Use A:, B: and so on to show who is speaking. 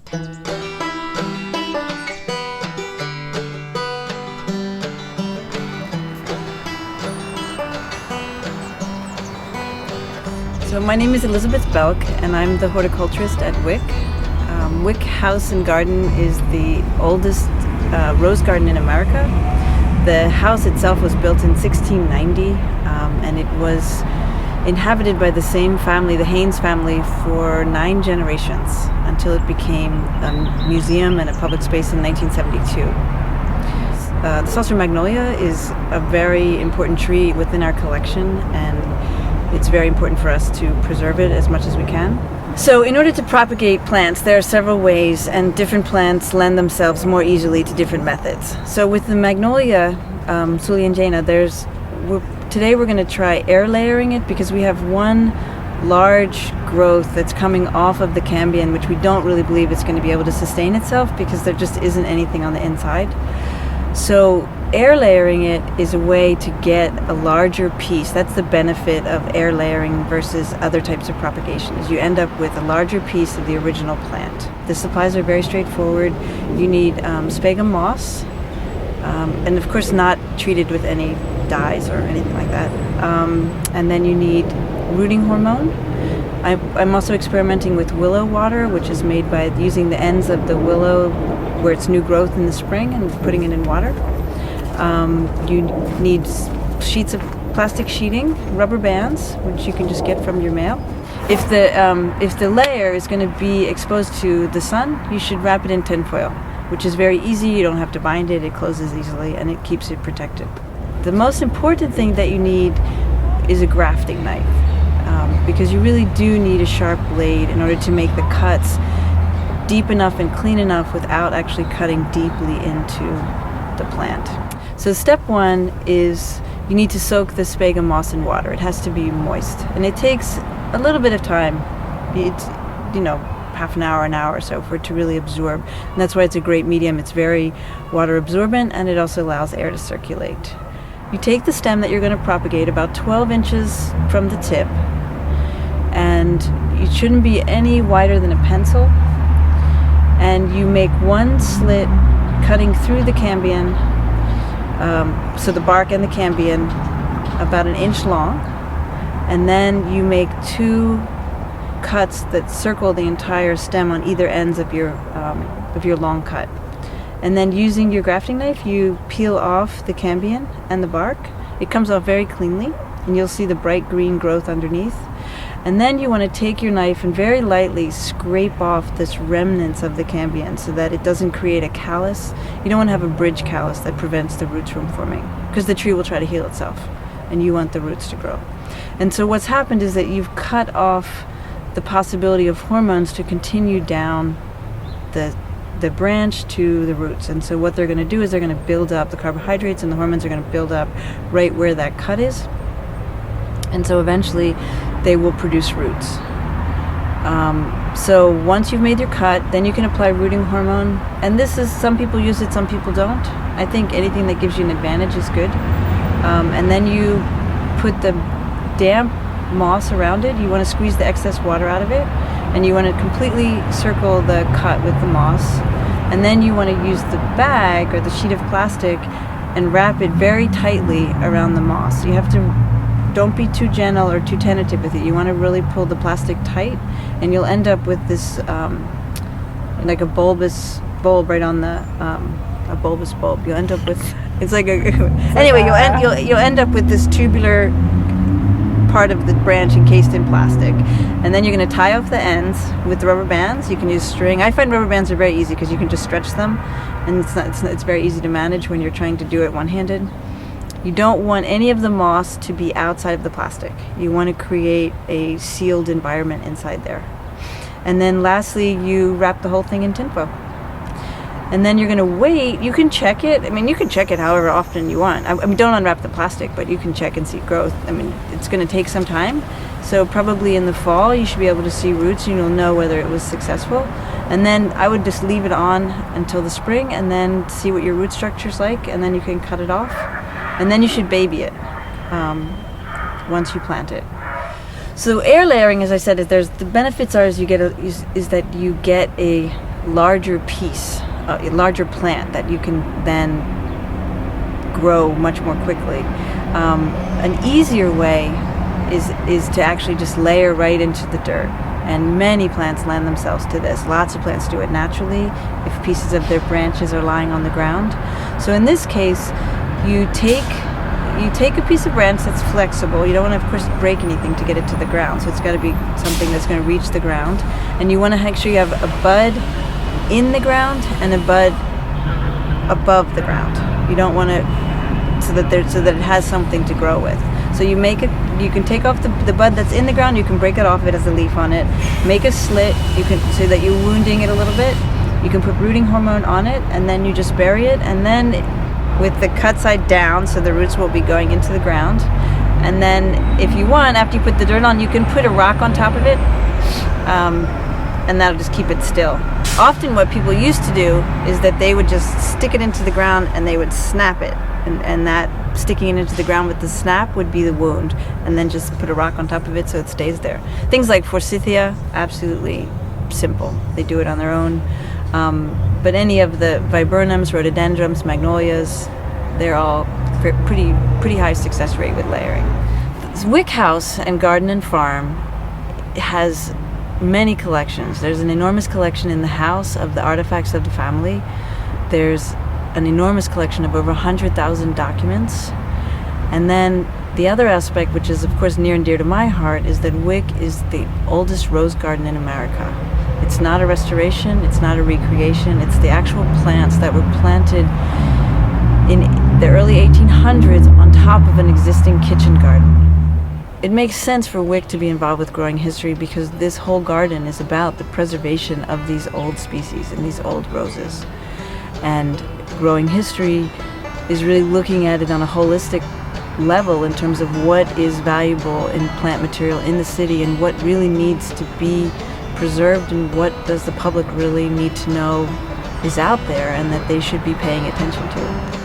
A: So my name is Elizabeth Belk, and I'm the horticulturist at Wyck. Wyck House and Garden is the oldest rose garden in America. The house itself was built in 1690, and it was inhabited by the same family, the Haynes family, for 9 generations until it became a museum and a public space in 1972. The Saucer Magnolia is a very important tree within our collection, and it's very important for us to preserve it as much as we can. So in order to propagate plants, there are several ways, and different plants lend themselves more easily to different methods. So with the Magnolia, soulangeana, today we're going to try air layering it, because we have one large growth that's coming off of the cambium, which we don't really believe it's going to be able to sustain itself because there just isn't anything on the inside. So air layering it is a way to get a larger piece. That's the benefit of air layering versus other types of propagation, is you end up with a larger piece of the original plant. The supplies are very straightforward. You need sphagnum moss, and of course not treated with any dyes or anything like that. And then you need rooting hormone. I'm also experimenting with willow water, which is made by using the ends of the willow where it's new growth in the spring and putting it in water. You need sheets of plastic sheeting, rubber bands, which you can just get from your mail. If the layer is going to be exposed to the sun, you should wrap it in tinfoil, which is very easy. You don't have to bind it. It closes easily, and it keeps it protected. The most important thing that you need is a grafting knife, because you really do need a sharp blade in order to make the cuts deep enough and clean enough without actually cutting deeply into the plant. So step 1 is you need to soak the sphagnum moss in water. It has to be moist, and it takes a little bit of time. It's, half an hour or so for it to really absorb, and that's why it's a great medium. It's very water absorbent, and it also allows air to circulate. You take the stem that you're going to propagate about 12 inches from the tip, and it shouldn't be any wider than a pencil, and you make one slit cutting through the cambium, so the bark and the cambium, about 1 inch long, and then you make 2 cuts that circle the entire stem on either ends of your long cut. And then using your grafting knife, you peel off the cambium and the bark. It comes off very cleanly, and you'll see the bright green growth underneath. And then you want to take your knife and very lightly scrape off this remnants of the cambium so that it doesn't create a callus. You don't want to have a bridge callus that prevents the roots from forming, because the tree will try to heal itself, and you want the roots to grow. And so what's happened is that you've cut off the possibility of hormones to continue down the branch to the roots. And so what they're going to do is they're going to build up, the carbohydrates and the hormones are going to build up right where that cut is. And so eventually they will produce roots. So once you've made your cut, then you can apply rooting hormone. And this is, some people use it, some people don't. I think anything that gives you an advantage is good. And then you put the damp moss around it. You want to squeeze the excess water out of it, and you want to completely circle the cut with the moss. And then you want to use the bag or the sheet of plastic and wrap it very tightly around the moss. You have to, don't be too gentle or too tentative with it. You want to really pull the plastic tight, and you'll end up with this like a bulbous bulb right on the a bulbous bulb. You'll end up with, it's like a anyway, you'll end up with this tubular part of the branch encased in plastic, and then you're going to tie off the ends with the rubber bands. You can use string. I find rubber bands are very easy because you can just stretch them, and it's very easy to manage when you're trying to do it one-handed. You don't want any of the moss to be outside of the plastic. You want to create a sealed environment inside there. And then lastly, you wrap the whole thing in tinfoil. And then you're going to wait. You can check it. I mean, you can check it however often you want. I mean, don't unwrap the plastic, but you can check and see growth. I mean, it's going to take some time. So probably in the fall, you should be able to see roots, and you'll know whether it was successful. And then I would just leave it on until the spring, and then see what your root structure's like, and then you can cut it off. And then you should baby it once you plant it. So air layering, as I said, the benefits are is that you get a larger piece, a larger plant that you can then grow much more quickly. An easier way is to actually just layer right into the dirt. And many plants lend themselves to this. Lots of plants do it naturally if pieces of their branches are lying on the ground. So in this case, you take a piece of branch that's flexible. You don't want to, of course, break anything to get it to the ground. So it's got to be something that's going to reach the ground. And you want to make sure you have a bud in the ground and a bud above the ground. You don't want to, so that it has something to grow with. So you can take off the bud that's in the ground, you can break it off, it has a leaf on it, make a slit, so that you're wounding it a little bit. You can put rooting hormone on it, and then you just bury it, and then with the cut side down, so the roots will be going into the ground. And then if you want, after you put the dirt on, you can put a rock on top of it, and that'll just keep it still. Often what people used to do is that they would just stick it into the ground and they would snap it, and that sticking it into the ground with the snap would be the wound, and then just put a rock on top of it so it stays there. Things like forsythia, absolutely simple. They do it on their own. But any of the viburnums, rhododendrons, magnolias, they're all pretty high success rate with layering. Wyck House and Garden and Farm has many collections. There's an enormous collection in the house of the artifacts of the family. There's an enormous collection of over 100,000 documents. And then the other aspect, which is of course near and dear to my heart, is that Wyck is the oldest rose garden in America. It's not a restoration, it's not a recreation, it's the actual plants that were planted in the early 1800s on top of an existing kitchen garden. It makes sense for Wyck to be involved with growing history because this whole garden is about the preservation of these old species and these old roses. And growing history is really looking at it on a holistic level in terms of what is valuable in plant material in the city and what really needs to be preserved and what does the public really need to know is out there and that they should be paying attention to.